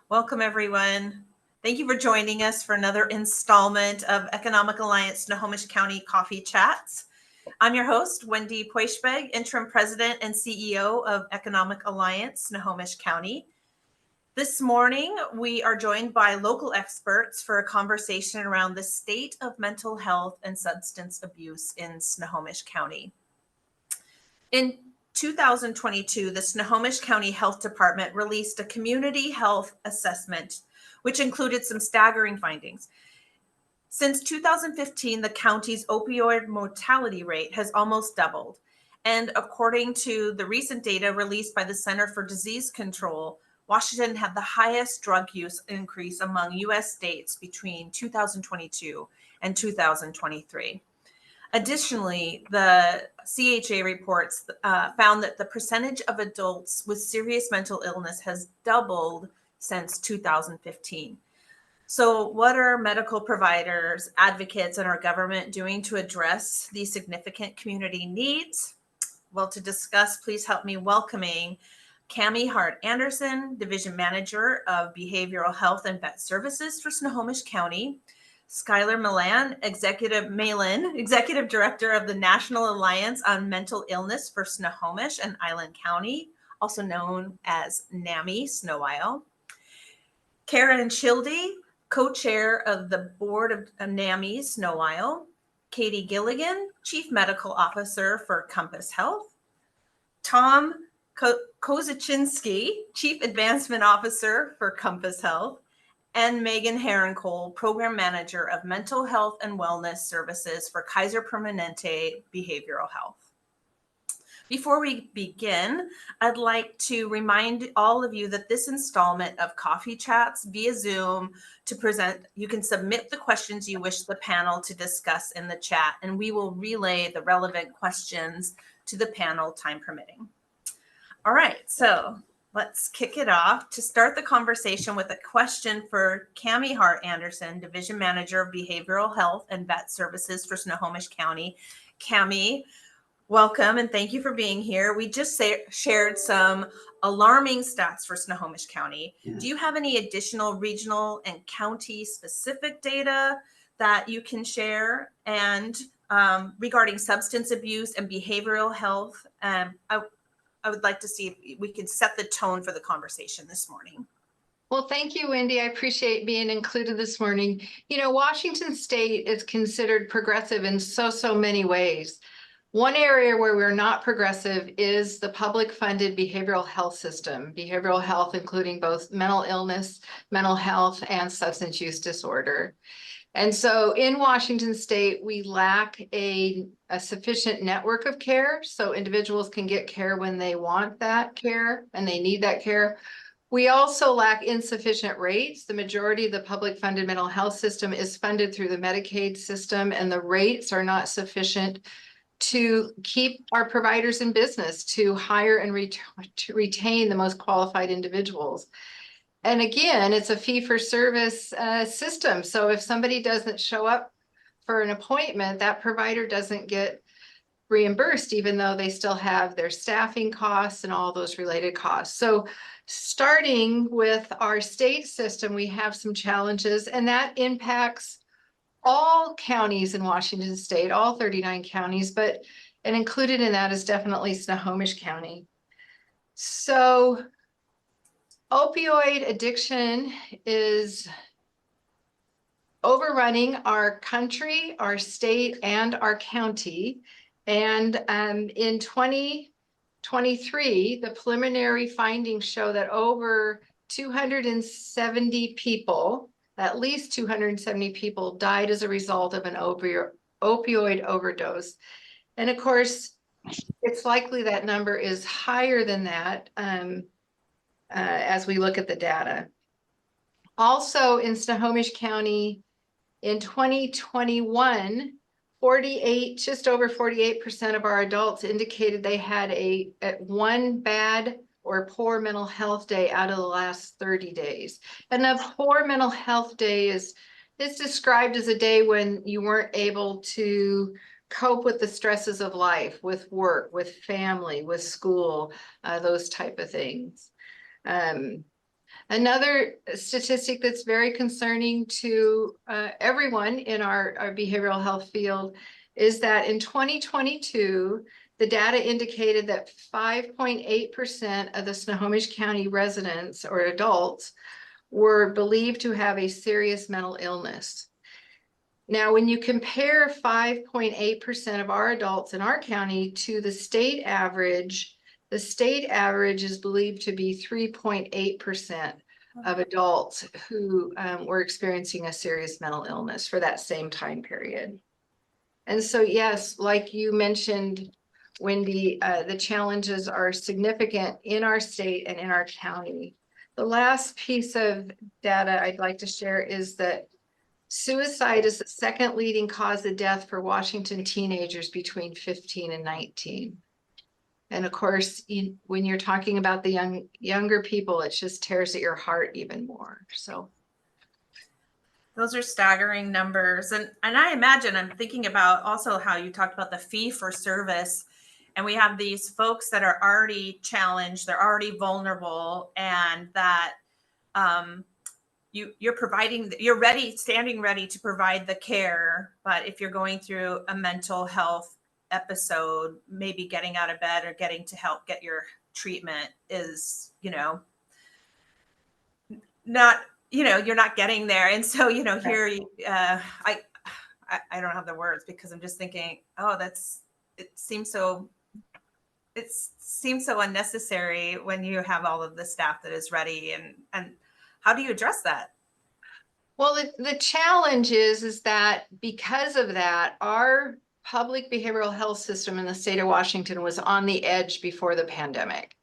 Welcome, everyone. Thank you for joining us for another installment of Economic Alliance Snohomish County Coffee Chats. I'm your host, Wendy Poischbeg, Interim President and CEO of Economic Alliance Snohomish County. This morning, we are joined by local experts for a conversation around the state of mental health and substance abuse in Snohomish County. In 2022, the Snohomish County Health Department released a community health assessment, which included some staggering findings. Since 2015, the county's opioid mortality rate has almost doubled. And according to the recent data released by the Center for Disease Control, Washington had the highest drug use increase among U.S. states between 2022 and 2023. Additionally, the CHA reports found that the percentage of adults with serious mental illness has doubled since 2015. So what are medical providers, advocates, and our government doing to address these significant community needs? Well, to discuss, please help me welcoming Cami Hart-Anderson, Division Manager of Behavioral Health and Vet Services for Snohomish County, Skylar Malin, Executive Director of the National Alliance on Mental Illness for Snohomish and Island County, also known as NAMI, Snow Isle. Karen Childy, Co-Chair of the Board of NAMI, Snow Isle. Katie Gilligan, Chief Medical Officer for Compass Health. Tom Kozaczynski, Chief Advancement Officer for Compass Health. And Megan Herrencole, Program Manager of Mental Health and Wellness Services for Kaiser Permanente Behavioral Health. Before we begin, I'd like to remind all of you that this installment of Coffee Chats via Zoom you can submit the questions you wish the panel to discuss in the chat, and we will relay the relevant questions to the panel, time permitting. All right, so let's kick it off. To start the conversation with a question for Cami Hart-Anderson, Division Manager of Behavioral Health and Vet Services for Snohomish County. Cami, welcome and thank you for being here. We just shared some alarming stats for Snohomish County. Yeah. Do you have any additional regional and county specific data that you can share? And regarding substance abuse and behavioral health, I would like to see if we can set the tone for the conversation this morning. Well, thank you, Wendy. I appreciate being included this morning. You know, Washington State is considered progressive in so many ways. One area where we're not progressive is the public funded behavioral health system, behavioral health, including both mental illness, mental health, and substance use disorder. And so in Washington State, we lack a sufficient network of care so individuals can get care when they want that care and they need that care. We also lack insufficient rates. The majority of the public funded mental health system is funded through the Medicaid system, and the rates are not sufficient to keep our providers in business, to hire and to retain the most qualified individuals. And again, it's a fee-for-service system. So if somebody doesn't show up for an appointment, that provider doesn't get reimbursed, even though they still have their staffing costs and all those related costs. So starting with our state system, we have some challenges, and that impacts all counties in Washington State, all 39 counties, and included in that is definitely Snohomish County. So opioid addiction is overrunning our country, our state, and our county. And in 2023, the preliminary findings show that over 270 people, at least 270 people, died as a result of an opioid overdose. And of course, it's likely that number is higher than that as we look at the data. Also in Snohomish County in 2021, just over 48% of our adults indicated they had one bad or poor mental health day out of the last 30 days. And a poor mental health day is described as a day when you weren't able to cope with the stresses of life, with work, with family, with school, those type of things. Another statistic that's very concerning to everyone in our behavioral health field is that in 2022, the data indicated that 5.8% of the Snohomish County residents or adults were believed to have a serious mental illness. Now, when you compare 5.8% of our adults in our county to the state average is believed to be 3.8% of adults who were experiencing a serious mental illness for that same time period. And so, yes, like you mentioned, Wendy, the challenges are significant in our state and in our county. The last piece of data I'd like to share is that suicide is the second leading cause of death for Washington teenagers between 15 and 19. And of course, when you're talking about the younger people, it just tears at your heart even more. So those are staggering numbers. And I imagine, I'm thinking about also how you talked about the fee for service. And we have these folks that are already challenged, they're already vulnerable, and that you're providing, you're ready, standing ready to provide the care. But if you're going through a mental health episode, maybe getting out of bed or getting to help get your treatment is, not, you're not getting there. And so, here, I don't have the words because I'm just thinking, oh, it seems so unnecessary when you have all of the staff that is ready. And how do you address that? well, the challenge is that because of that, our public behavioral health system in the state of Washington was on the edge before the pandemic.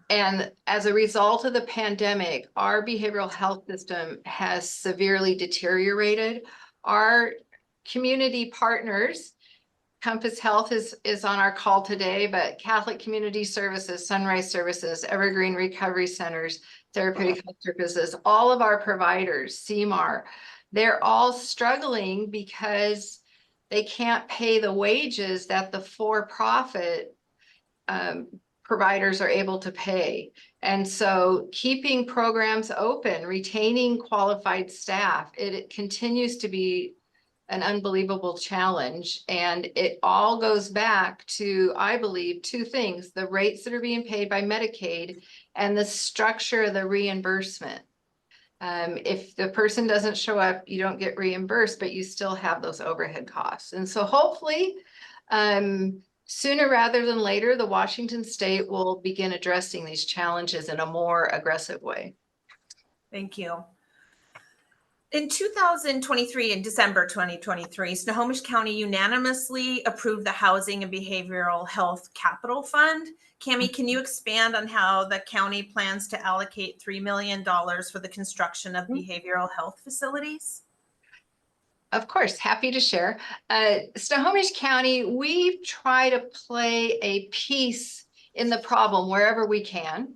And as a result of the pandemic, our behavioral health system has severely deteriorated. Our community partners, Compass Health is on our call today, but Catholic Community Services, Sunrise Services, Evergreen Recovery Centers, Therapeutic Health Services, all of our providers, CMAR, they're all struggling because they can't pay the wages that the for-profit providers are able to pay. And so keeping programs open, retaining qualified staff, it continues to be an unbelievable challenge. And it all goes back to, I believe, two things: the rates that are being paid by Medicaid and the structure of the reimbursement. If the person doesn't show up, you don't get reimbursed, but you still have those overhead costs. And so hopefully, sooner rather than later, the Washington state will begin addressing these challenges in a more aggressive way. Thank you. In 2023, in December 2023, Snohomish County unanimously approved the Housing and Behavioral Health Capital Fund. Cami, can you expand on how the county plans to allocate $3 million for the construction of behavioral health facilities? Of course, happy to share. Snohomish County, we try to play a piece in the problem wherever we can.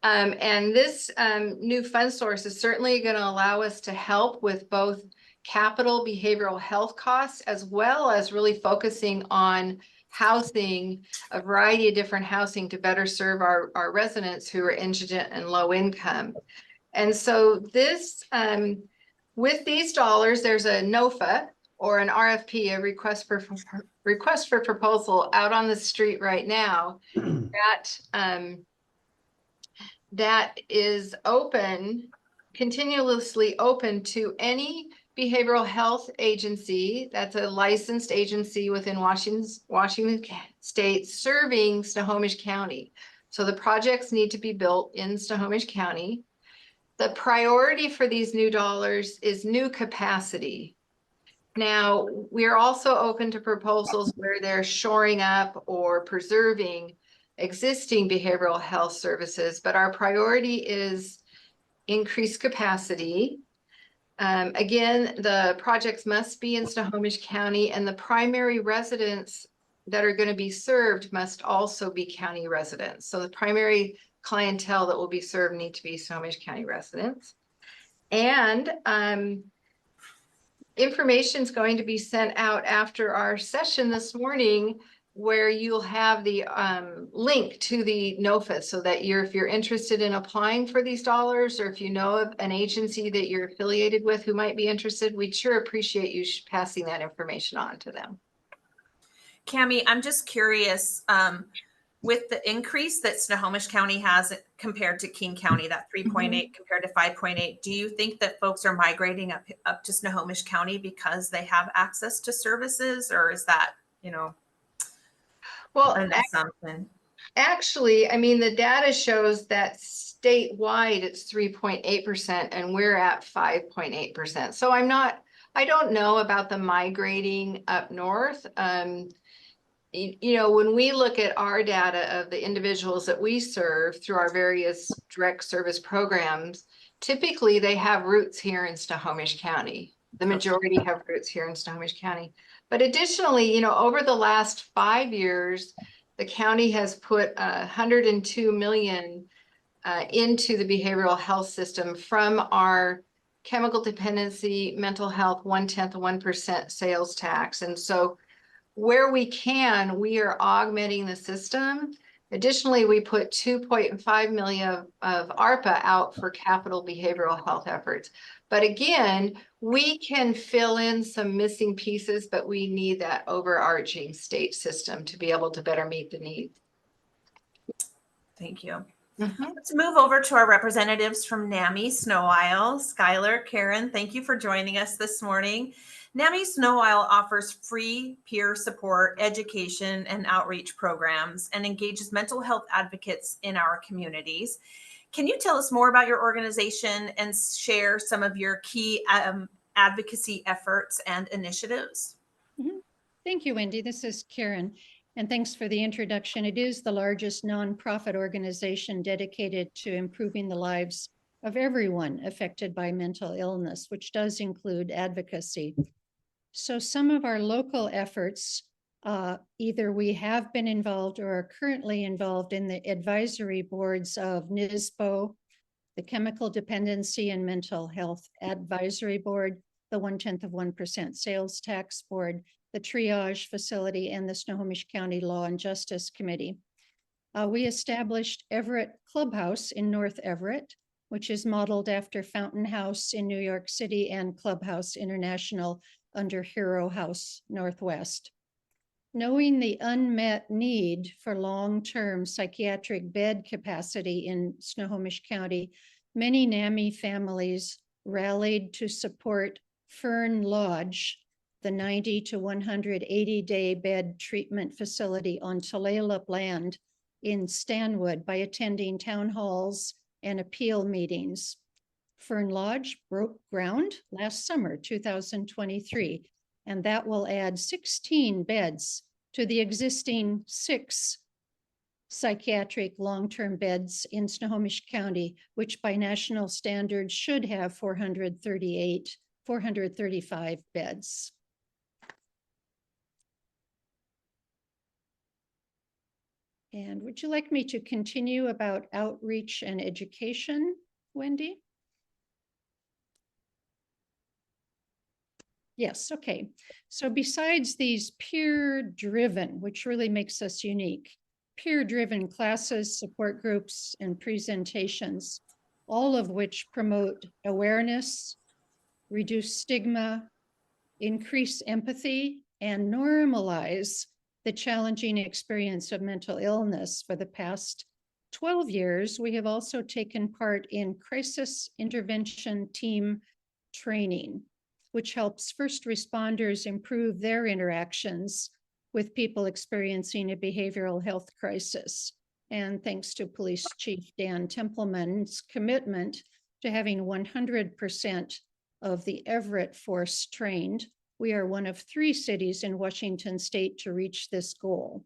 And this new fund source is certainly going to allow us to help with both capital behavioral health costs, as well as really focusing on housing, a variety of different housing to better serve our residents who are indigent and low income. And so this, with these dollars, there's a NOFA or an RFP, a request for proposal out on the street right now that is open, continuously open to any behavioral health agency that's a licensed agency within Washington State serving Snohomish County. So the projects need to be built in Snohomish County. The priority for these new dollars is new capacity. Now, we're also open to proposals where they're shoring up or preserving existing behavioral health services, but our priority is increased capacity. Again, the projects must be in Snohomish County, and the primary residents that are going to be served must also be county residents. So the primary clientele that will be served need to be Snohomish County residents. And information is going to be sent out after our session this morning, where you'll have the link to the NOFA, so that if you're interested in applying for these dollars, or if you know of an agency that you're affiliated with who might be interested, we'd sure appreciate you passing that information on to them. Cammie, I'm just curious, with the increase that Snohomish County has compared to King County, that 3.8 compared to 5.8, do you think that folks are migrating up to Snohomish County because they have access to services, or is that, Well, an assumption? actually, I mean, the data shows that statewide it's 3.8% and we're at 5.8%. So I don't know about the migrating up north. When we look at our data of the individuals that we serve through our various direct service programs, typically they have roots here in Snohomish County. The majority have roots here in Snohomish County. But additionally, over the last 5 years, the county has put $102 million into the behavioral health system from our chemical dependency, mental health, 1/10 of 1% sales tax. And so where we can, we are augmenting the system. Additionally, we put 2.5 million of ARPA out for capital behavioral health efforts. But again, we can fill in some missing pieces, but we need that overarching state system to be able to better meet the needs. Thank you. Let's move over to our representatives from NAMI Snow Isle. Skylar, Karen, thank you for joining us this morning. NAMI Snow Isle offers free peer support, education, and outreach programs and engages mental health advocates in our communities. Can you tell us more about your organization and share some of your key advocacy efforts and initiatives? Thank you, Wendy. This is Karen. And thanks for the introduction. It is the largest nonprofit organization dedicated to improving the lives of everyone affected by mental illness, which does include advocacy. So some of our local efforts, either we have been involved or are currently involved in the advisory boards of NISPO, the Chemical Dependency and Mental Health Advisory Board, the 1/10 of 1% Sales Tax Board, the Triage Facility, and the Snohomish County Law and Justice Committee. We established Everett Clubhouse in North Everett, which is modeled after Fountain House in New York City and Clubhouse International under Hero House Northwest. Knowing the unmet need for long-term psychiatric bed capacity in Snohomish County, many NAMI families rallied to support Fern Lodge, the 90 to 180-day bed treatment facility on Tulalip land in Stanwood, by attending town halls and appeal meetings. Fern Lodge broke ground last summer, 2023, and that will add 16 beds to the existing 6 psychiatric long-term beds in Snohomish County, which by national standards should have 435 beds. And would you like me to continue about outreach and education, Wendy? Yes, okay. So besides these peer-driven, which really makes us unique, peer-driven classes, support groups, and presentations, all of which promote awareness, reduce stigma, increase empathy, and normalize the challenging experience of mental illness. For the past 12 years, we have also taken part in crisis intervention team training, which helps first responders improve their interactions with people experiencing a behavioral health crisis. And thanks to Police Chief Dan Templeman's commitment to having 100% of the Everett force trained, we are one of 3 cities in Washington state to reach this goal.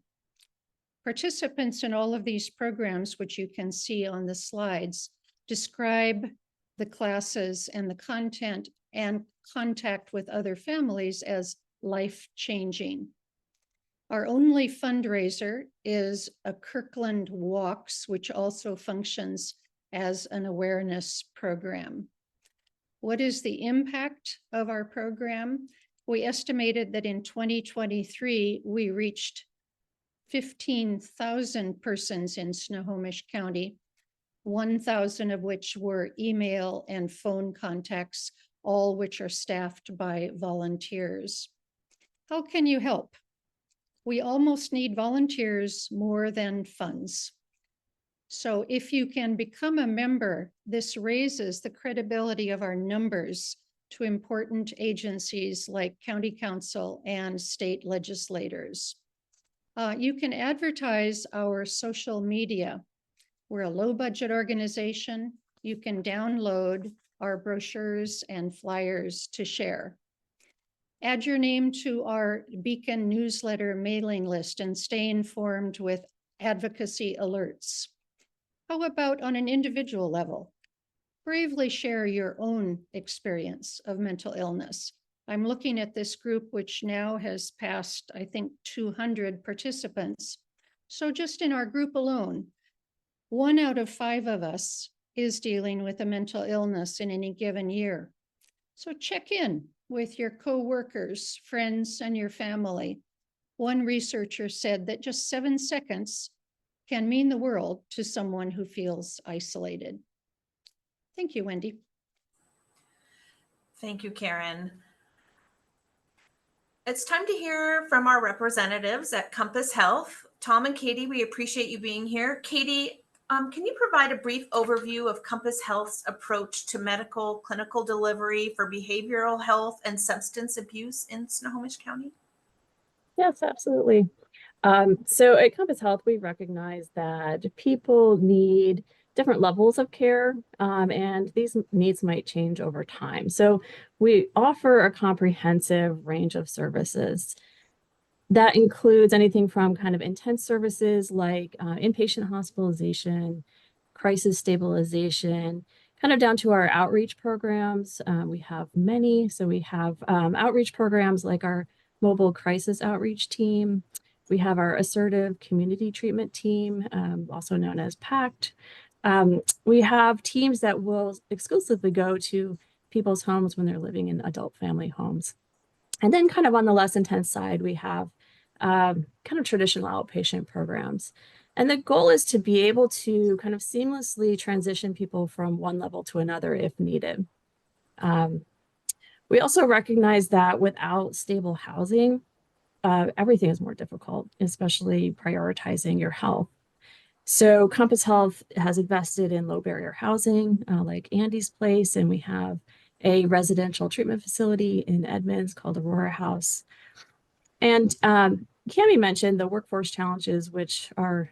Participants in all of these programs, which you can see on the slides, describe the classes and the content and contact with other families as life-changing. Our only fundraiser is a Kirkland Walks, which also functions as an awareness program. What is the impact of our program? We estimated that in 2023, we reached 15,000 persons in Snohomish County, 1,000 of which were email and phone contacts, all which are staffed by volunteers. How can you help? We almost need volunteers more than funds. So if you can become a member, this raises the credibility of our numbers to important agencies like county council and state legislators. You can advertise our social media. We're a low budget organization. You can download our brochures and flyers to share. Add your name to our Beacon newsletter mailing list and stay informed with advocacy alerts. How about on an individual level? Bravely share your own experience of mental illness. I'm looking at this group, which now has passed, I think, 200 participants. So just in our group alone, 1 out of 5 of us is dealing with a mental illness in any given year. So check in with your coworkers, friends, and your family. One researcher said that just 7 seconds can mean the world to someone who feels isolated. Thank you, Wendy. Thank you, Karen. It's time to hear from our representatives at Compass Health. Tom and Katie, we appreciate you being here. Katie, can you provide a brief overview of Compass Health's approach to medical clinical delivery for behavioral health and substance abuse in Snohomish County? Yes, absolutely. So at Compass Health, we recognize that people need different levels of care, and these needs might change over time. So we offer a comprehensive range of services. That includes anything from kind of intense services like inpatient hospitalization, crisis stabilization, kind of down to our outreach programs. We have many. So we have outreach programs like our mobile crisis outreach team. We have our assertive community treatment team, also known as PACT. We have teams that will exclusively go to people's homes when they're living in adult family homes. And then kind of on the less intense side, we have kind of traditional outpatient programs. And the goal is to be able to kind of seamlessly transition people from one level to another if needed. We also recognize that without stable housing, everything is more difficult, especially prioritizing your health. So Compass Health has invested in low barrier housing, like Andy's Place, and we have a residential treatment facility in Edmonds called Aurora House. And Cami mentioned the workforce challenges, which are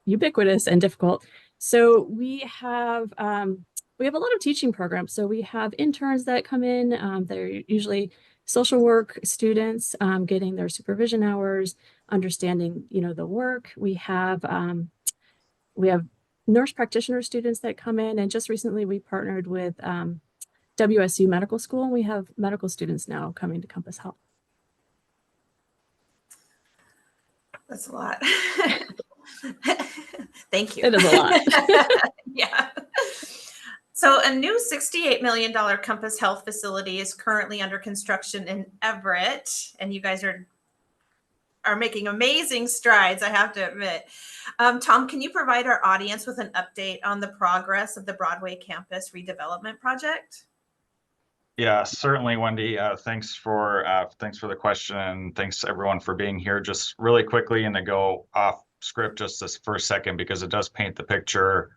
ubiquitous and difficult. So we have a lot of teaching programs. So we have interns that come in. They're usually social work students getting their supervision hours, understanding, the work. We have nurse practitioner students that come in, and just recently we partnered with WSU Medical School, and we have medical students now coming to Compass Health. That's a lot. Thank you. It is a lot. Yeah. So a new $68 million Compass Health facility is currently under construction in Everett, and you guys are making amazing strides, I have to admit. Tom, can you provide our audience with an update on the progress of the Broadway campus redevelopment project? Yeah, certainly, Wendy. Thanks for the question. Thanks everyone for being here. Just really quickly, and to go off script just this for a second, because it does paint the picture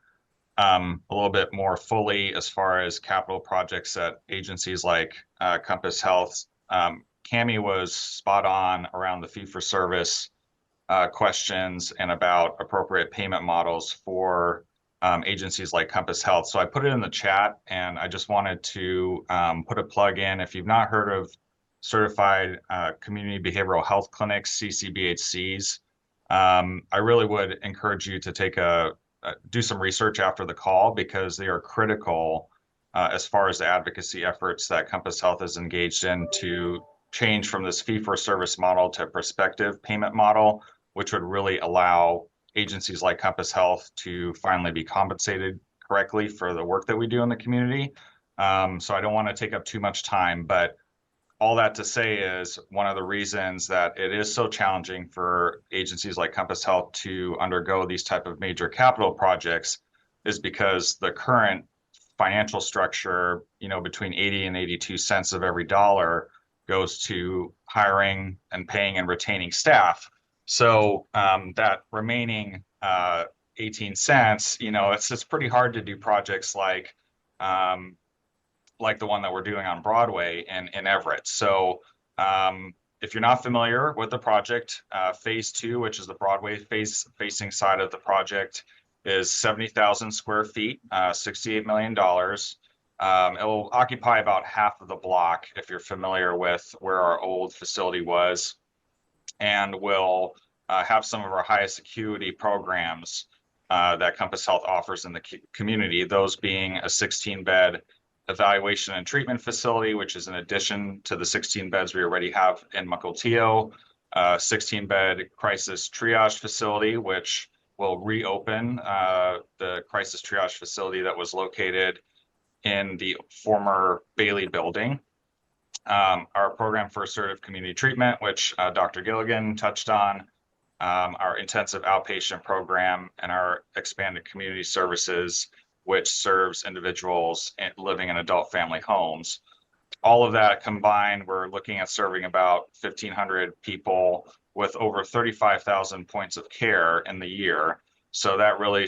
a little bit more fully as far as capital projects at agencies like Compass Health. Cami was spot on around the fee-for-service questions and about appropriate payment models for agencies like Compass Health. So I put it in the chat, and I just wanted to put a plug in. If you've not heard of certified community behavioral health clinics, CCBHCs, I really would encourage you to do some research after the call, because they are critical as far as the advocacy efforts that Compass Health is engaged in to change from this fee-for-service model to a prospective payment model, which would really allow agencies like Compass Health to finally be compensated correctly for the work that we do in the community. So I don't want to take up too much time, but all that to say is one of the reasons that it is so challenging for agencies like Compass Health to undergo these type of major capital projects is because the current financial structure, between 80 and 82 cents of every dollar goes to hiring and paying and retaining staff. So that remaining 18 cents, it's pretty hard to do projects like the one that we're doing on Broadway in Everett. So if you're not familiar with the project, phase 2, which is the Broadway facing side of the project, is 70,000 square feet, $68 million. It will occupy about half of the block if you're familiar with where our old facility was, and will have some of our highest acuity programs that Compass Health offers in the community, those being a 16-bed evaluation and treatment facility, which is in addition to the 16 beds we already have in Mukilteo, 16-bed crisis triage facility, which will reopen the crisis triage facility that was located in the former Bailey building. Our program for assertive community treatment, which Dr. Gilligan touched on, our intensive outpatient program, and our expanded community services, which serves individuals living in adult family homes. All of that combined, we're looking at serving about 1,500 people with over 35,000 points of care in the year. So that really,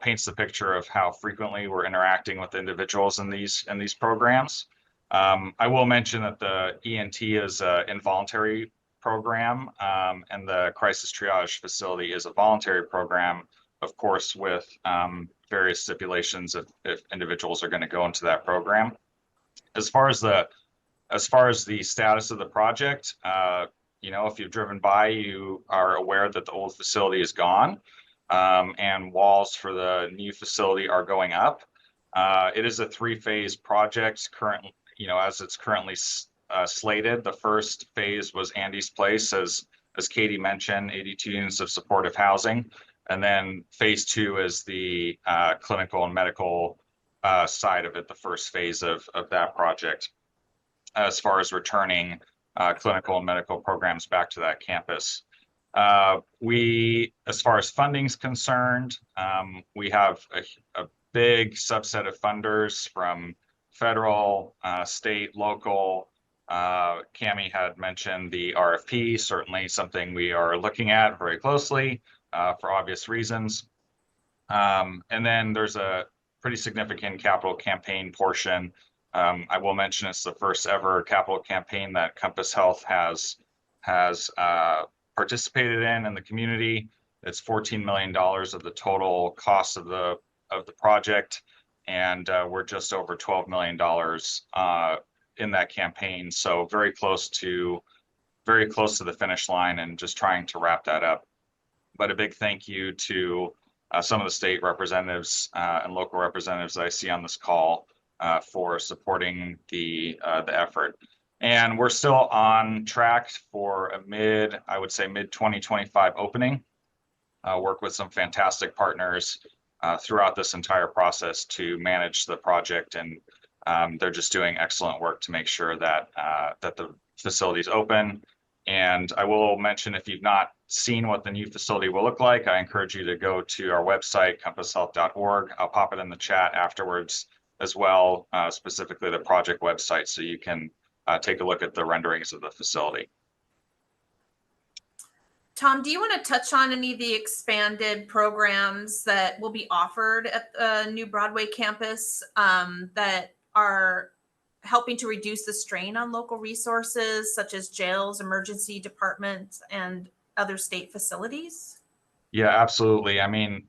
paints the picture of how frequently we're interacting with individuals in these programs. I will mention that the ENT is an involuntary program, and the crisis triage facility is a voluntary program, of course, with various stipulations if individuals are going to go into that program. As far as the status of the project, if you've driven by, you are aware that the old facility is gone, and walls for the new facility are going up. It is a 3-phase project currently, as it's currently slated. The first phase was Andy's Place, as Katie mentioned, 82 units of supportive housing. And then phase 2 is the clinical and medical side of it, the first phase of that project, as far as returning clinical and medical programs back to that campus. As far as funding's concerned, we have a big subset of funders from federal, state, local. Cami had mentioned the RFP, certainly something we are looking at very closely for obvious reasons. And then there's a pretty significant capital campaign portion. I will mention it's the first ever capital campaign that Compass Health has participated in the community. It's $14 million of the total cost of the project, and we're just over $12 million in that campaign. So very close to the finish line, and just trying to wrap that up. But a big thank you to some of the state representatives and local representatives that I see on this call for supporting the effort. And we're still on track for a mid 2025 opening. Work with some fantastic partners throughout this entire process to manage the project, and they're just doing excellent work to make sure that the facility is open. And I will mention, if you've not seen what the new facility will look like, I encourage you to go to our website, compasshealth.org. I'll pop it in the chat afterwards as well, specifically the project website, so you can take a look at the renderings of the facility. Tom, do you want to touch on any of the expanded programs that will be offered at the new Broadway campus that are helping to reduce the strain on local resources, such as jails, emergency departments, and other state facilities? Yeah, absolutely. I mean,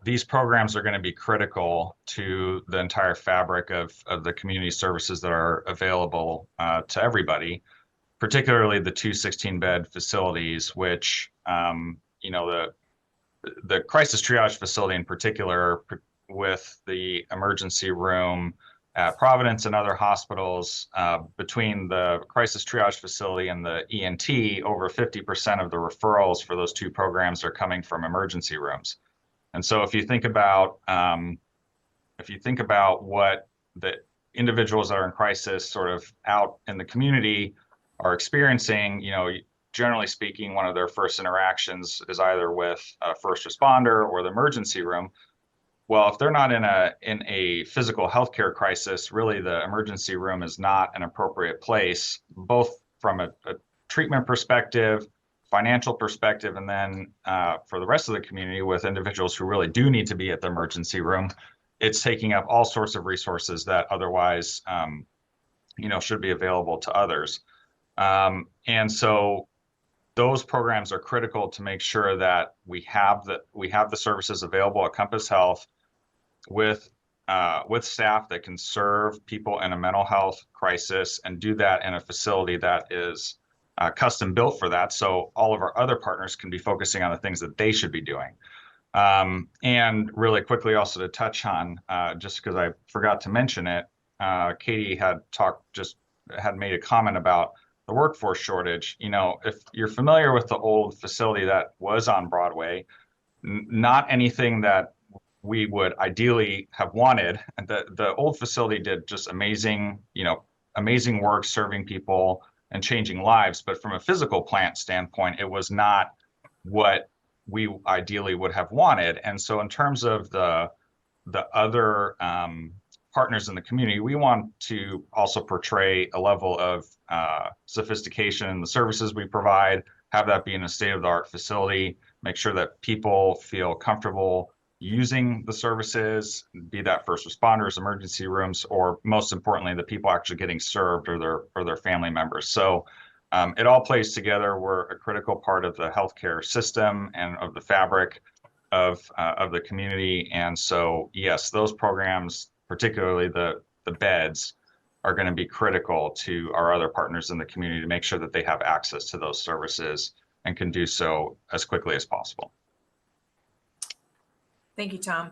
these programs are going to be critical to the entire fabric of the community services that are available to everybody, particularly the 2 16-bed facilities, which, the crisis triage facility in particular, with the emergency room at Providence and other hospitals, between the crisis triage facility and the ENT, over 50% of the referrals for those 2 programs are coming from emergency rooms. And so if you think about what the individuals that are in crisis sort of out in the community are experiencing, generally speaking, one of their first interactions is either with a first responder or the emergency room. Well, if they're not in a physical healthcare crisis, really the emergency room is not an appropriate place, both from a treatment perspective, financial perspective, and then for the rest of the community with individuals who really do need to be at the emergency room, it's taking up all sorts of resources that otherwise, should be available to others. And so those programs are critical to make sure that we have the services available at Compass Health with staff that can serve people in a mental health crisis and do that in a facility that is custom built for that. So all of our other partners can be focusing on the things that they should be doing. And really quickly also to touch on, just because I forgot to mention it, Katie had made a comment about the workforce shortage. If you're familiar with the old facility that was on Broadway, not anything that we would ideally have wanted. The old facility did just amazing work serving people and changing lives. But from a physical plant standpoint, it was not what we ideally would have wanted. And so in terms of the other partners in the community, we want to also portray a level of sophistication in the services we provide, have that be in a state-of-the-art facility, make sure that people feel comfortable using the services, be that first responders, emergency rooms, or most importantly, the people actually getting served or their family members. So it all plays together. We're a critical part of the healthcare system and of the fabric of the community. And so, yes, those programs, particularly the beds, are going to be critical to our other partners in the community to make sure that they have access to those services and can do so as quickly as possible. Thank you, Tom.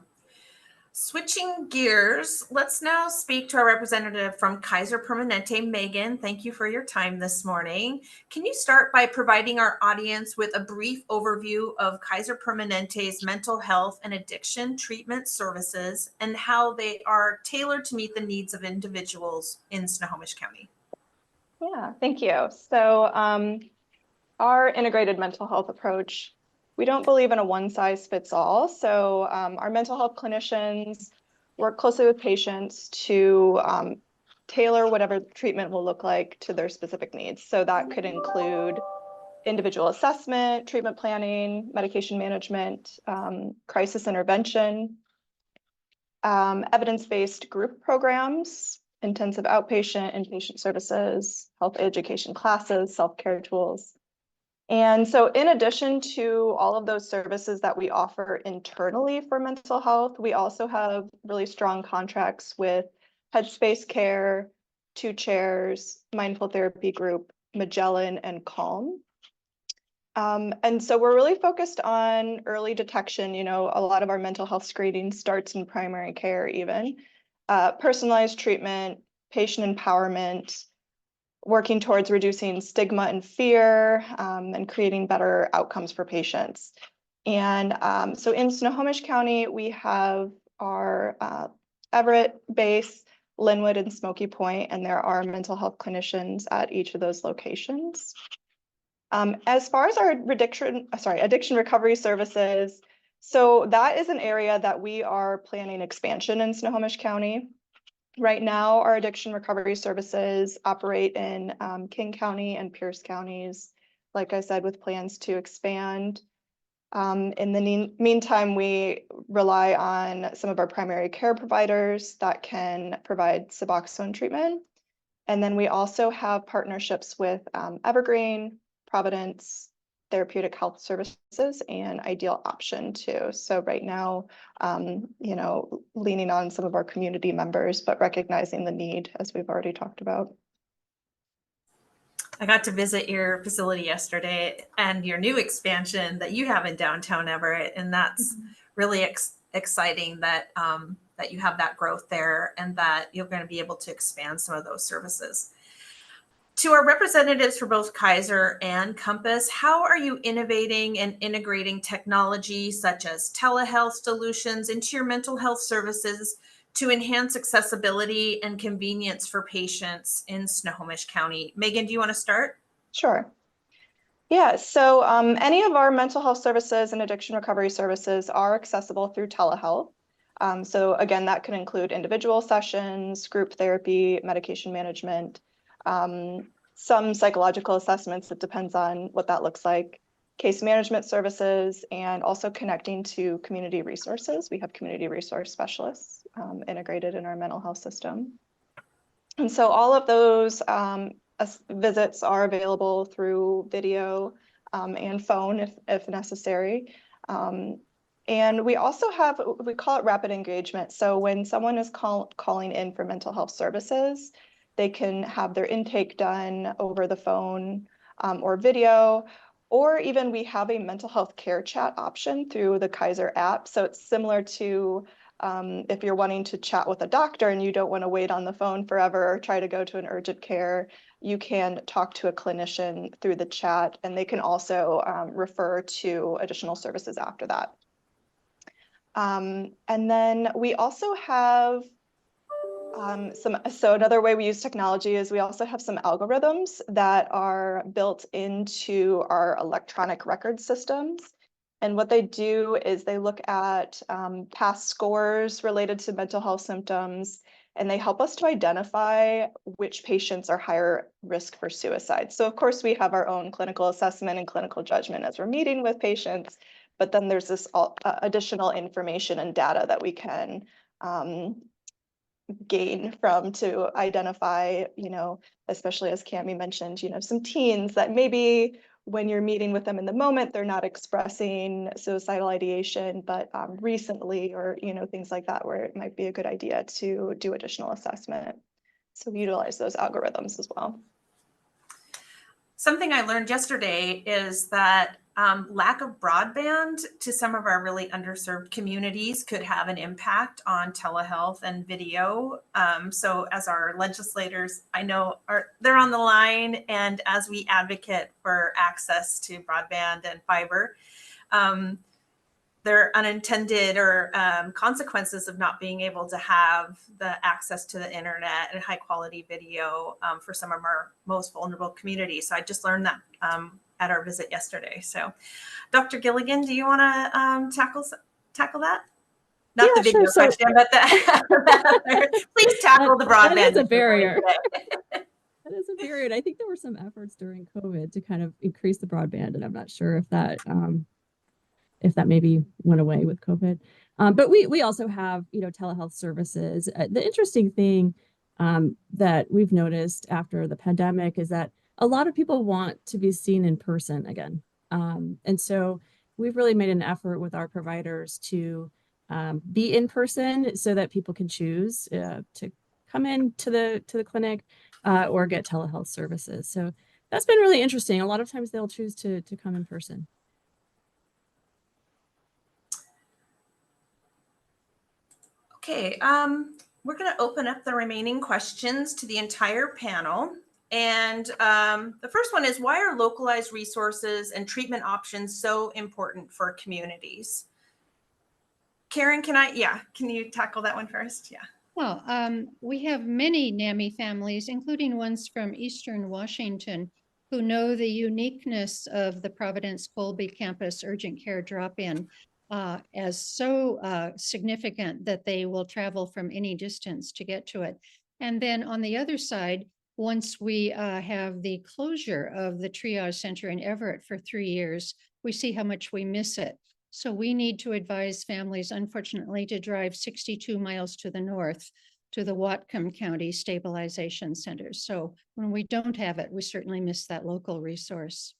Switching gears, let's now speak to our representative from Kaiser Permanente, Megan. Thank you for your time this morning. Can you start by providing our audience with a brief overview of Kaiser Permanente's mental health and addiction treatment services and how they are tailored to meet the needs of individuals in Snohomish County? Yeah, thank you. So our integrated mental health approach, we don't believe in a one-size-fits-all. So our mental health clinicians work closely with patients to tailor whatever treatment will look like to their specific needs. So that could include individual assessment, treatment planning, medication management, crisis intervention, evidence-based group programs, intensive outpatient, inpatient services, health education classes, self-care tools. And so in addition to all of those services that we offer internally for mental health, we also have really strong contracts with Headspace Care, Two Chairs, Mindful Therapy Group, Magellan, and Calm. And so we're really focused on early detection. A lot of our mental health screening starts in primary care even. Personalized treatment, patient empowerment, working towards reducing stigma and fear, and creating better outcomes for patients. And so in Snohomish County, we have our Everett base, Linwood, and Smoky Point, and there are mental health clinicians at each of those locations. As far as our addiction recovery services, so that is an area that we are planning expansion in Snohomish County. Right now, our addiction recovery services operate in King County and Pierce counties, like I said, with plans to expand. In the meantime, we rely on some of our primary care providers that can provide Suboxone treatment. And then we also have partnerships with Evergreen, Providence, Therapeutic Health Services, and Ideal Option too. So right now, leaning on some of our community members, but recognizing the need, as we've already talked about. I got to visit your facility yesterday and your new expansion that you have in downtown Everett, and that's really exciting that that you have that growth there and that you're going to be able to expand some of those services. To our representatives for both Kaiser and Compass, how are you innovating and integrating technology such as telehealth solutions into your mental health services to enhance accessibility and convenience for patients in Snohomish County. Megan, do you want to start? Sure. Yeah, so any of our mental health services and addiction recovery services are accessible through telehealth. So again, that could include individual sessions, group therapy, medication management, some psychological assessments. It depends on what that looks like, case management services, and also connecting to community resources. We have community resource specialists integrated in our mental health system. And so all of those visits are available through video and phone if necessary. And we also have, we call it rapid engagement. So when someone is calling in for mental health services, they can have their intake done over the phone or video, or even we have a mental health care chat option through the Kaiser app. So it's similar to if you're wanting to chat with a doctor and you don't want to wait on the phone forever or try to go to an urgent care, you can talk to a clinician through the chat, and they can also refer to additional services after that. And then we also have so another way we use technology is we also have some algorithms that are built into our electronic record systems. And what they do is they look at past scores related to mental health symptoms, and they help us to identify which patients are higher risk for suicide. So of course we have our own clinical assessment and clinical judgment as we're meeting with patients, but then there's this additional information and data that we can gain from to identify, you know, especially as Cami mentioned, you know, some teens that maybe when you're meeting with them in the moment, they're not expressing suicidal ideation, but recently, or, you know, things like that, where it might be a good idea to do additional assessment. So we utilize those algorithms as well. Something I learned yesterday is that lack of broadband to some of our really underserved communities could have an impact on telehealth and video. So as our legislators, I know they're on the line, and as we advocate for access to broadband and fiber, there are unintended or consequences of not being able to have the access to the internet and high quality video for some of our most vulnerable communities. So I just learned that at our visit yesterday. So Dr. Gilligan, do you want to tackle that? Not Yeah, the video sure. question, but please tackle the broadband. That is a barrier. That is a barrier. And I think there were some efforts during COVID to kind of increase the broadband, and I'm not sure if that maybe went away with COVID. But we also have, you know, telehealth services. The interesting thing that we've noticed after the pandemic is that a lot of people want to be seen in person again. And so we've really made an effort with our providers to be in person so that people can choose to come in to the clinic or get telehealth services. So that's been really interesting. A lot of times they'll choose to come in person. Okay, we're going to open up the remaining questions to the entire panel. And the first one is, why are localized resources and treatment options so important for communities? Karen, can you tackle that one first? Yeah. Well, we have many NAMI families, including ones from Eastern Washington, who know the uniqueness of the Providence Colby campus urgent care drop-in as so significant that they will travel from any distance to get to it. And then on the other side, once we have the closure of the triage center in Everett for 3 years, we see how much we miss it. So we need to advise families, unfortunately, to drive 62 miles to the north to the Whatcom County Stabilization Center. So when we don't have it, we certainly miss that local resource.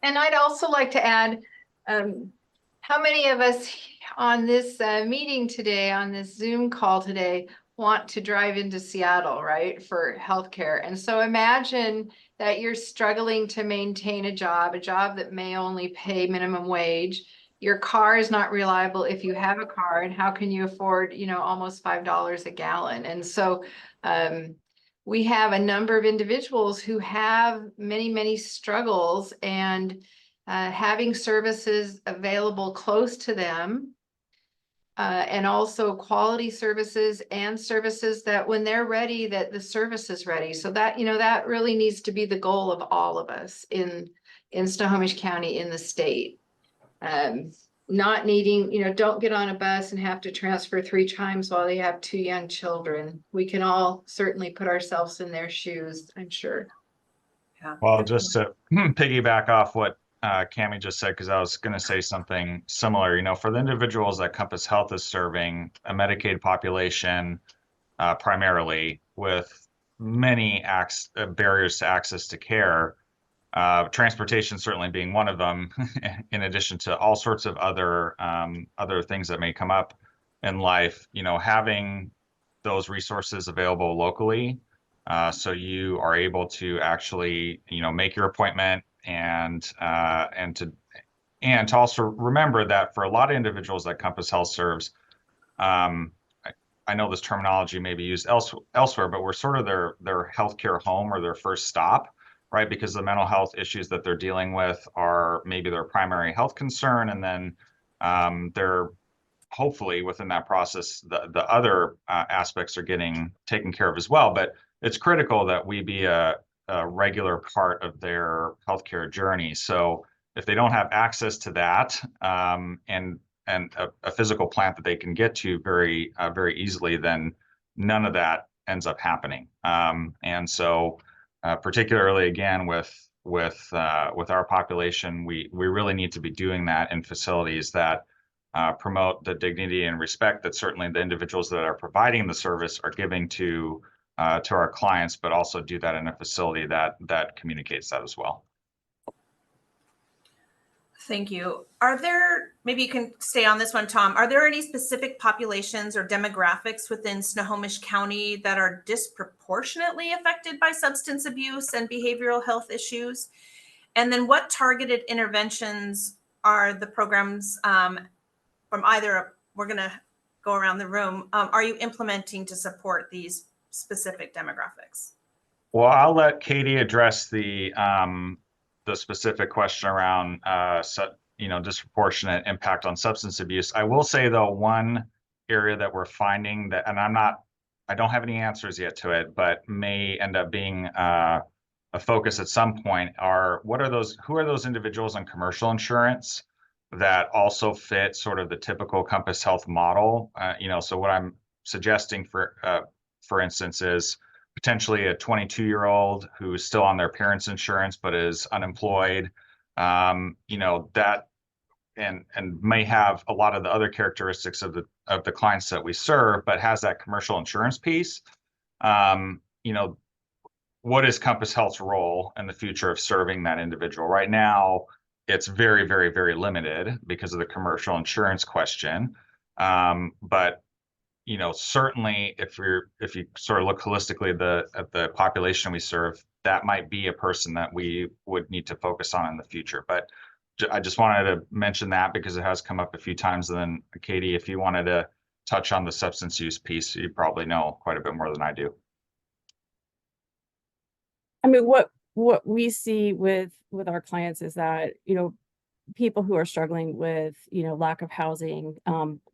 And I'd also like to add, how many of us on this meeting today, on this Zoom call today, want to drive into Seattle, right, for healthcare? And so imagine that you're struggling to maintain a job that may only pay minimum wage. Your car is not reliable if you have a car, and how can you afford, you know, almost $5 a gallon? And so we have a number of individuals who have many, many struggles, and having services available close to them, and also quality services and services that when they're ready, that the service is ready. So that, that really needs to be the goal of all of us in Snohomish County, in the state. Not needing, don't get on a bus and have to transfer 3 times while you have 2 young children. We can all certainly put ourselves in their shoes, I'm sure. Yeah. Well, just to piggyback off what Cammie just said, because I was going to say something similar, for the individuals that Compass Health is serving, a Medicaid population, primarily with many barriers to access to care, transportation certainly being one of them, in addition to all sorts of other things that may come up in life, having those resources available locally. So you are able to actually, make your appointment and to also remember that for a lot of individuals that Compass Health serves, I know this terminology may be used elsewhere, but we're sort of their healthcare home or their first stop, right? Because the mental health issues that they're dealing with are maybe their primary health concern, and then they're hopefully within that process, the other aspects are getting taken care of as well. But it's critical that we be a regular part of their healthcare journey. So if they don't have access to that, and a physical plant that they can get to very easily, then none of that ends up happening. And so particularly again with our population, we really need to be doing that in facilities that promote the dignity and respect that certainly the individuals that are providing the service are giving to our clients, but also do that in a facility that communicates that as well. Thank you. Maybe you can stay on this one, Tom. Are there any specific populations or demographics within Snohomish County that are disproportionately affected by substance abuse and behavioral health issues? And then what targeted interventions are the programs from either, we're going to go around the room, are you implementing to support these specific demographics? Well, I'll let Katie address the specific question around disproportionate impact on substance abuse. I will say though, one area that we're finding that, and I don't have any answers yet to it, but may end up being a focus at some point, who are those individuals on commercial insurance that also fit sort of the typical Compass Health model. So what I'm suggesting for instance is potentially a 22-year-old who is still on their parents' insurance but is unemployed, that and may have a lot of the other characteristics of the clients that we serve, but has that commercial insurance piece. What is Compass Health's role in the future of serving that individual? Right now, it's very, very, very limited because of the commercial insurance question. But certainly if you sort of look holistically at the population we serve, that might be a person that we would need to focus on in the future. But I just wanted to mention that because it has come up a few times. And then Katie, if you wanted to touch on the substance use piece, you probably know quite a bit more than I do. I mean, what we see with our clients is that, people who are struggling with, lack of housing,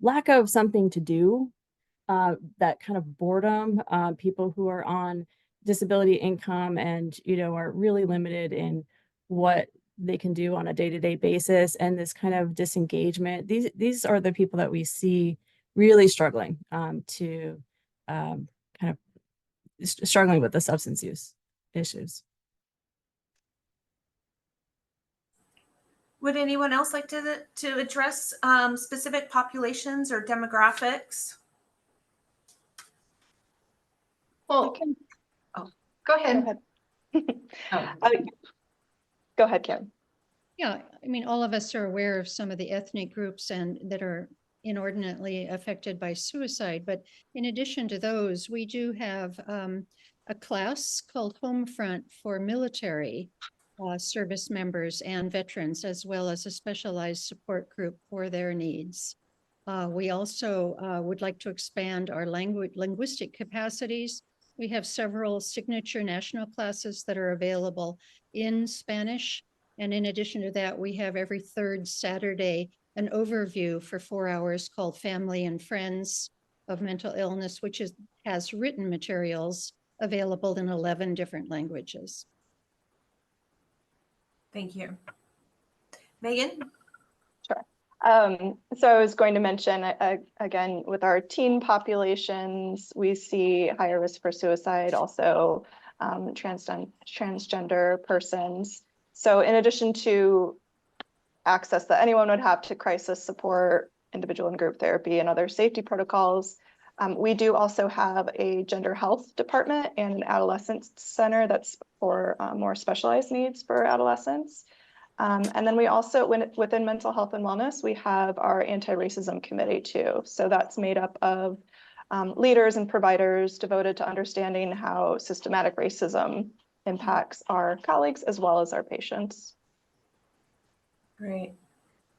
lack of something to do, that kind of boredom, people who are on disability income and, are really limited in what they can do on a day-to-day basis, and this kind of disengagement. These are the people that we see really struggling struggling with the substance use issues. Would anyone else like to address specific populations or demographics? Well, go ahead. Go ahead, Kim. Yeah, I mean, all of us are aware of some of the ethnic groups and that are inordinately affected by suicide. But in addition to those, we do have a class called Homefront for military service members and veterans, as well as a specialized support group for their needs. We also would like to expand our linguistic capacities. We have several signature national classes that are available in Spanish And in addition to that, we have every third Saturday an overview for 4 hours called Family and Friends of Mental Illness, which has written materials available in 11 different languages. Thank you. Megan? So I was going to mention, again, with our teen populations, we see higher risk for suicide, also transgender persons. So in addition to access that anyone would have to crisis support, individual and group therapy, and other safety protocols, we do also have a gender health department and an adolescence center that's for more specialized needs for adolescents. And then we also, within mental health and wellness, we have our anti-racism committee too. So that's made up of leaders and providers devoted to understanding how systematic racism impacts our colleagues as well as our patients. Great.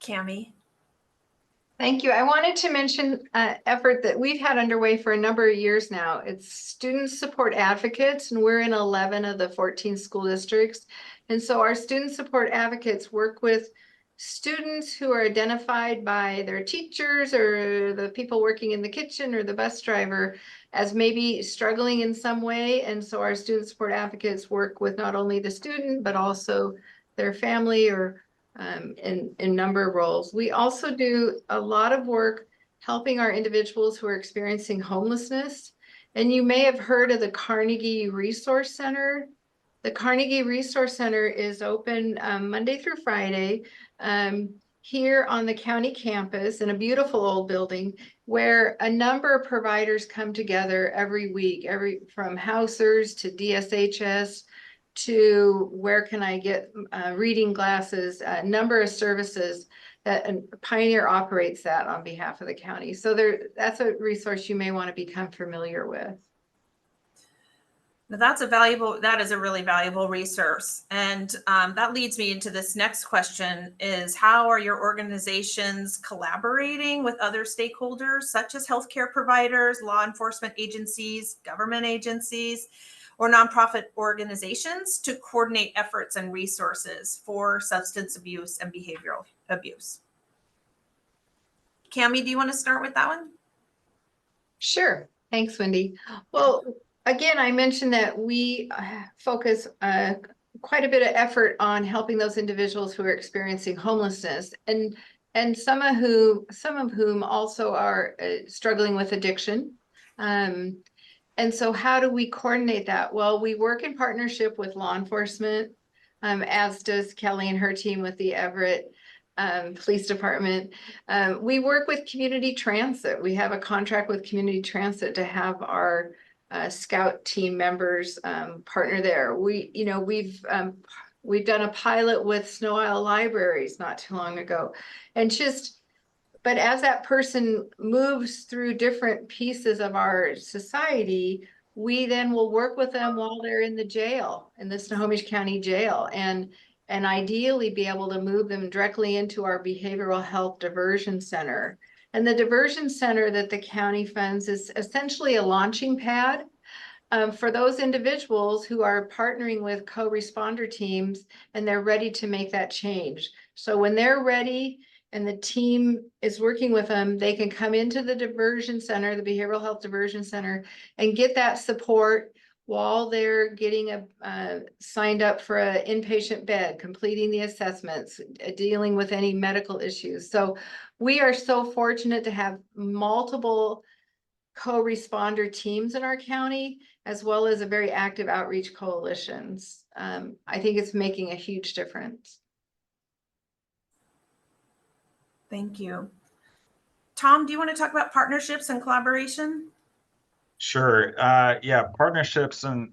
Cami? Thank you. I wanted to mention an effort that we've had underway for a number of years now. It's Student Support Advocates, and we're in 11 of the 14 school districts. And so our Student Support Advocates work with students who are identified by their teachers or the people working in the kitchen or the bus driver as maybe struggling in some way. And so our Student Support Advocates work with not only the student, but also their family or in a number of roles. We also do a lot of work helping our individuals who are experiencing homelessness. And you may have heard of the Carnegie Resource Center. The Carnegie Resource Center is open Monday through Friday here on the county campus in a beautiful old building where a number of providers come together every week, from Hausers to DSHS to where can I get reading glasses, a number of services that Pioneer operates that on behalf of the county. So that's a resource you may want to become familiar with. Now that is a really valuable resource. And that leads me into this next question is how are your organizations collaborating with other stakeholders such as healthcare providers, law enforcement agencies, government agencies, or nonprofit organizations to coordinate efforts and resources for substance abuse and behavioral abuse? Cami, do you want to start with that one? Sure. Thanks, Wendy. Well, again, I mentioned that we focus quite a bit of effort on helping those individuals who are experiencing homelessness and some of whom also are struggling with addiction. And so how do we coordinate that? Well, we work in partnership with law enforcement, as does Kelly and her team with the Everett Police Department. We work with community transit. We have a contract with community transit to have our Scout team members partner there. We've done a pilot with Snow Isle Libraries not too long ago, but as that person moves through different pieces of our society, we then will work with them while they're in the jail, in the Snohomish County Jail, and ideally be able to move them directly into our behavioral health diversion center. And the diversion center that the county funds is essentially a launching pad for those individuals who are partnering with co-responder teams and they're ready to make that change. So when they're ready, and the team is working with them, they can come into the diversion center, the behavioral health diversion center, and get that support while they're getting signed up for an inpatient bed, completing the assessments, dealing with any medical issues. So we are so fortunate to have multiple co-responder teams in our county, as well as a very active outreach coalitions. I think it's making a huge difference. Thank you. Tom, do you want to talk about partnerships and collaboration? Sure. Yeah, partnerships and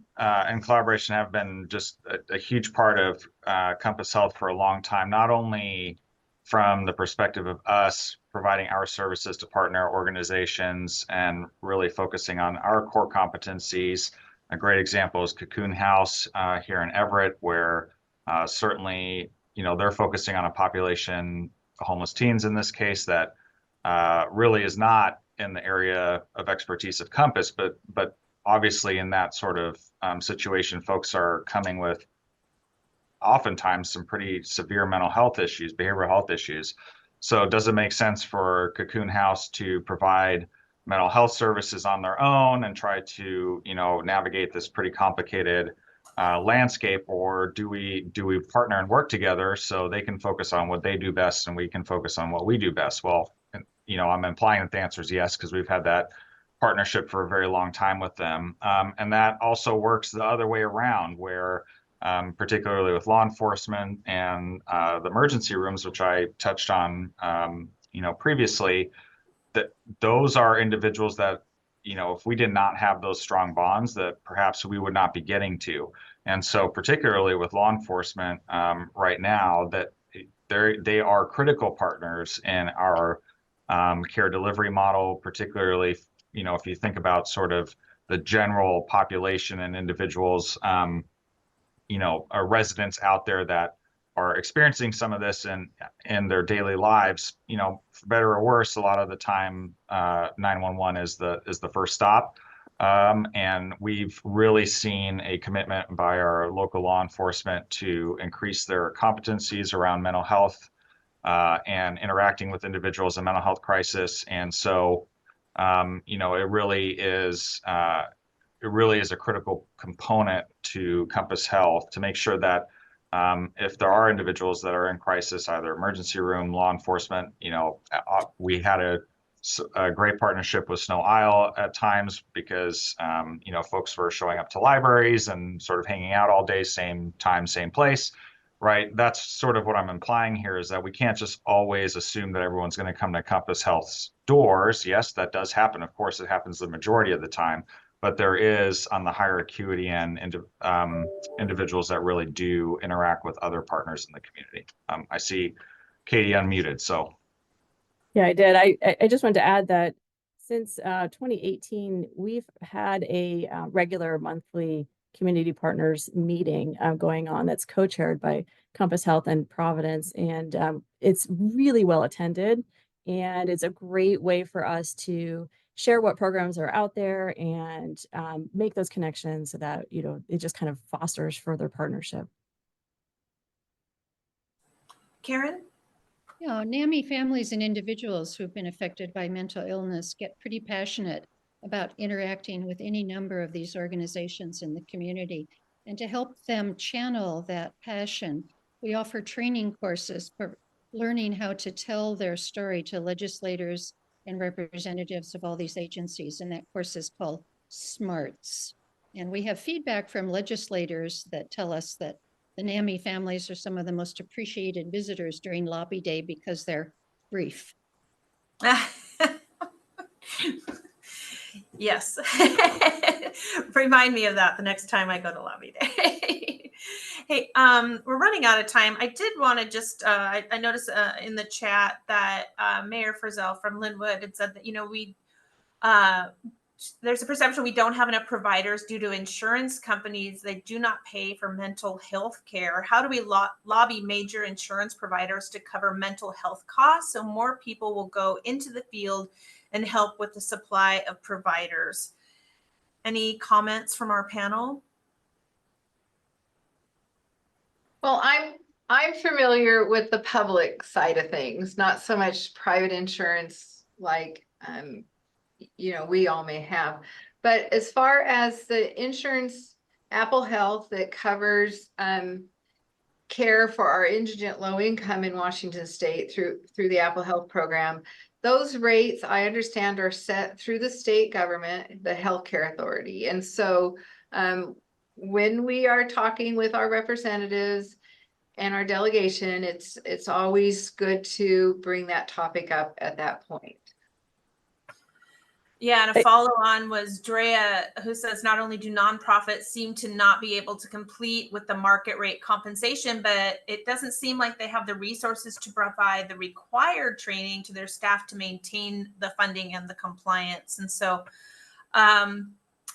collaboration have been just a huge part of Compass Health for a long time, not only from the perspective of us providing our services to partner organizations and really focusing on our core competencies. A great example is Cocoon House here in Everett, where certainly, they're focusing on a population, homeless teens in this case, that really is not in the area of expertise of Compass, but obviously in that sort of situation, folks are coming with oftentimes some pretty severe mental health issues, behavioral health issues. So does it make sense for Cocoon House to provide mental health services on their own and try to, navigate this pretty complicated landscape, or do we partner and work together so they can focus on what they do best and we can focus on what we do best? Well, I'm implying that the answer is yes, because we've had that partnership for a very long time with them. And that also works the other way around, where particularly with law enforcement and the emergency rooms, which I touched on, previously, that those are individuals that, if we did not have those strong bonds, that perhaps we would not be getting to. And so particularly with law enforcement right now, that they are critical partners in our care delivery model, particularly, if you think about sort of the general population and individuals, residents out there that are experiencing some of this in their daily lives, for better or worse, a lot of the time, 911 is the first stop. And we've really seen a commitment by our local law enforcement to increase their competencies around mental health and interacting with individuals in mental health crisis. And so, it really is a critical component to Compass Health to make sure that if there are individuals that are in crisis, either emergency room, law enforcement, we had a great partnership with Snow Isle at times because, folks were showing up to libraries and sort of hanging out all day, same time, same place, right? That's sort of what I'm implying here, is that we can't just always assume that everyone's going to come to Compass Health's doors. Yes, that does happen. Of course, it happens the majority of the time. But there is, on the higher acuity end, individuals that really do interact with other partners in the community. I see Katie unmuted, so. Yeah, I did. I just wanted to add that since 2018, we've had a regular monthly community partners meeting going on that's co-chaired by Compass Health and Providence. And it's really well attended. And it's a great way for us to share what programs are out there and make those connections so that, it just kind of fosters further partnership. Karen? Yeah, NAMI families and individuals who've been affected by mental illness get pretty passionate about interacting with any number of these organizations in the community. And to help them channel that passion, we offer training courses for learning how to tell their story to legislators and representatives of all these agencies. And that course is called SMARTS. And we have feedback from legislators that tell us that the NAMI families are some of the most appreciated visitors during lobby day because they're brief. Yes. Remind me of that the next time I go to lobby day. Hey, we're running out of time. I did want to just, I noticed in the chat that Mayor Frizzell from Linwood had said that, there's a perception we don't have enough providers due to insurance companies. They do not pay for mental health care. How do we lobby major insurance providers to cover mental health costs so more people will go into the field and help with the supply of providers? Any comments from our panel? Well, I'm familiar with the public side of things, not so much private insurance like we all may have. But as far as the insurance, Apple Health, that covers care for our indigent low income in Washington State through the Apple Health program, those rates, I understand, are set through the state government, the healthcare authority. And so when we are talking with our representatives and our delegation, it's always good to bring that topic up at that point. Yeah, and a follow on was Drea, who says not only do nonprofits seem to not be able to compete with the market rate compensation, but it doesn't seem like they have the resources to provide the required training to their staff to maintain the funding and the compliance. And so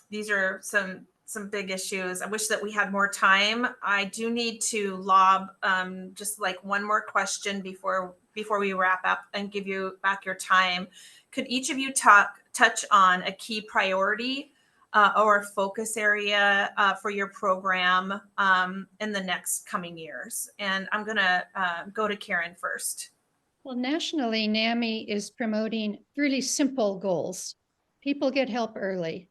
these are some big issues. I wish that we had more time. I do need to lob just like one more question before we wrap up and give you back your time. Could each of you touch on a key priority or a focus area for your program in the next coming years? And I'm going to go to Karen first. Well, nationally, NAMI is promoting really simple goals. People get help early,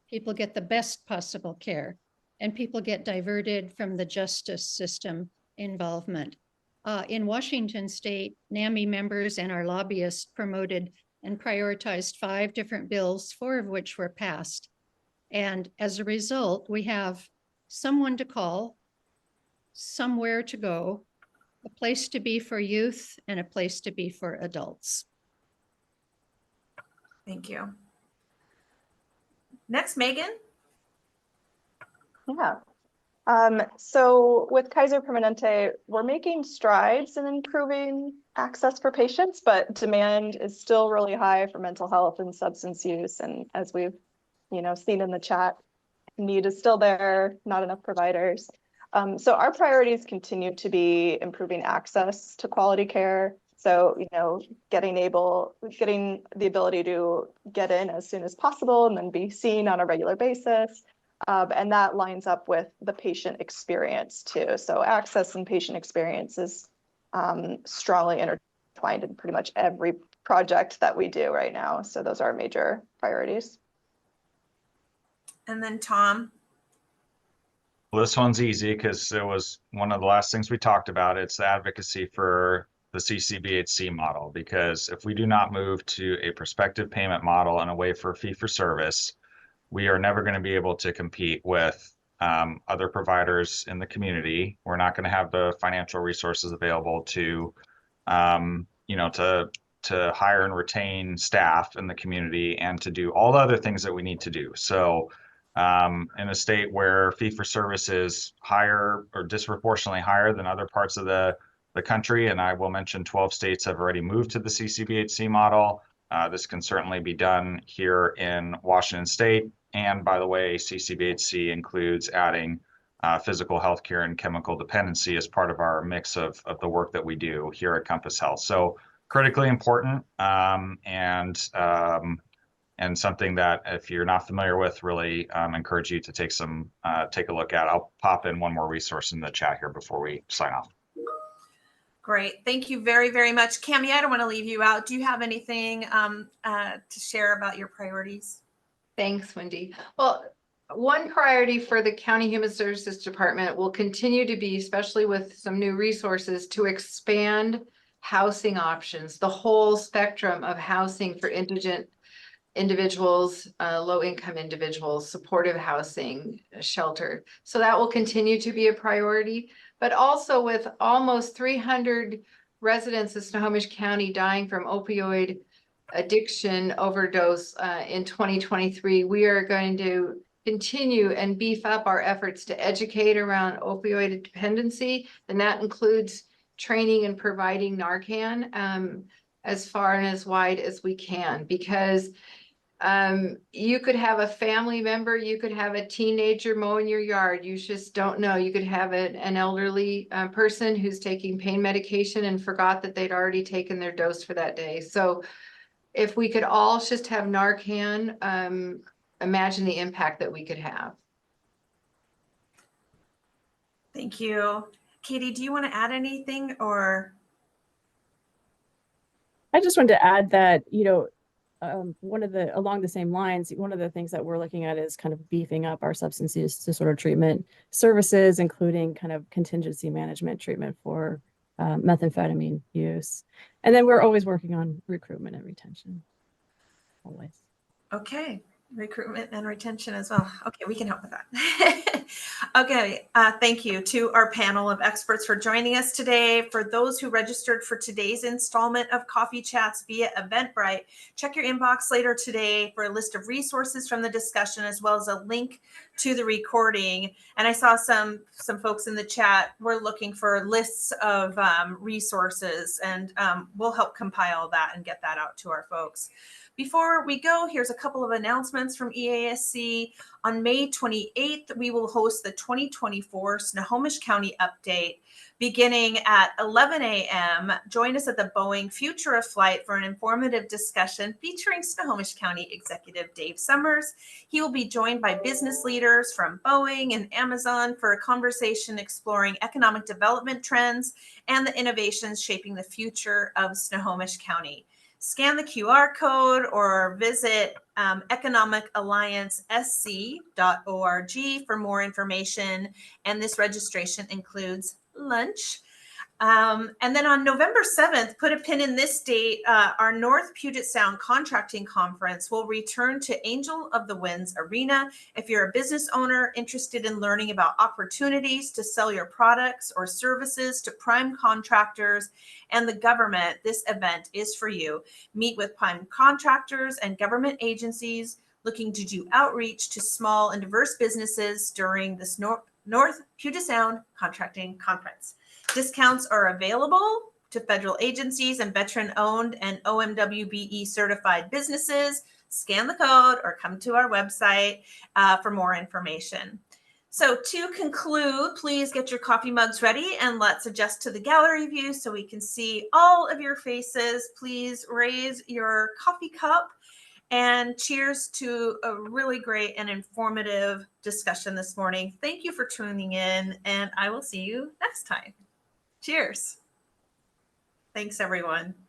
people get the best possible care, and people get diverted from the justice system involvement. In Washington State, NAMI members and our lobbyists promoted and prioritized 5 different bills, 4 of which were passed. And as a result, we have someone to call, somewhere to go, a place to be for youth, and a place to be for adults. Thank you. Next, Megan. Yeah. So with Kaiser Permanente, we're making strides in improving access for patients, but demand is still really high for mental health and substance use. And as we've, seen in the chat, need is still there, not enough providers. So our priorities continue to be improving access to quality care. So, getting the ability to get in as soon as possible and then be seen on a regular basis. And that lines up with the patient experience too. So access and patient experience is strongly intertwined in pretty much every project that we do right now. So those are our major priorities. And then Tom. Well, this one's easy because it was one of the last things we talked about. It's the advocacy for the CCBHC model, because if we do not move to a prospective payment model and away for fee-for-service, we are never going to be able to compete with other providers in the community. We're not going to have the financial resources available to, to hire and retain staff in the community and to do all the other things that we need to do. So in a state where fee-for-service is higher or disproportionately higher than other parts of the country, and I will mention 12 states have already moved to the CCBHC model. This can certainly be done here in Washington State. And by the way, CCBHC includes adding physical healthcare and chemical dependency as part of our mix of the work that we do here at Compass Health. So critically important and something that if you're not familiar with, really encourage you to take a look at. I'll pop in one more resource in the chat here before we sign off. Great. Thank you very, very much. Cami, I don't want to leave you out. Do you have anything to share about your priorities? Thanks, Wendy. Well, one priority for the County Human Services Department will continue to be, especially with some new resources, to expand housing options, the whole spectrum of housing for indigent individuals, low-income individuals, supportive housing, shelter. So that will continue to be a priority, but also with almost 300 residents of Snohomish County dying from opioid addiction overdose in 2023, we are going to continue and beef up our efforts to educate around opioid dependency, and that includes training and providing Narcan as far and as wide as we can, because you could have a family member, you could have a teenager mowing your yard, you just don't know. You could have an elderly person who's taking pain medication and forgot that they'd already taken their dose for that day. So if we could all just have Narcan, imagine the impact that we could have. Thank you. Katie, do you want to add anything or? I just wanted to add that, along the same lines, one of the things that we're looking at is kind of beefing up our substance use disorder treatment services, including kind of contingency management treatment for methamphetamine use. And then we're always working on recruitment and retention, always. Okay, recruitment and retention as well. Okay, we can help with that. Okay, thank you to our panel of experts for joining us today. For those who registered for today's installment of Coffee Chats via Eventbrite, check your inbox later today for a list of resources from the discussion, as well as a link to the recording. And I saw some folks in the chat were looking for lists of resources, and we'll help compile that and get that out to our folks. Before we go, here's a couple of announcements from EASC. On May 28th, we will host the 2024 Snohomish County Update beginning at 11 a.m. Join us at the Boeing Future of Flight for an informative discussion featuring Snohomish County Executive Dave Summers. He will be joined by business leaders from Boeing and Amazon for a conversation exploring economic development trends and the innovations shaping the future of Snohomish County. Scan the QR code or visit economicalliancesc.org for more information. And this registration includes lunch. And then on November 7th, put a pin in this date, our North Puget Sound Contracting Conference will return to Angel of the Winds Arena. If you're a business owner interested in learning about opportunities to sell your products or services to prime contractors and the government, this event is for you. Meet with prime contractors and government agencies looking to do outreach to small and diverse businesses during this North Puget Sound Contracting Conference. Discounts are available to federal agencies and veteran-owned and OMWBE certified businesses. Scan the code or come to our website for more information. So to conclude, please get your coffee mugs ready and let's adjust to the gallery view so we can see all of your faces. Please raise your coffee cup and cheers to a really great and informative discussion this morning. Thank you for tuning in and I will see you next time. Cheers. Thanks, everyone.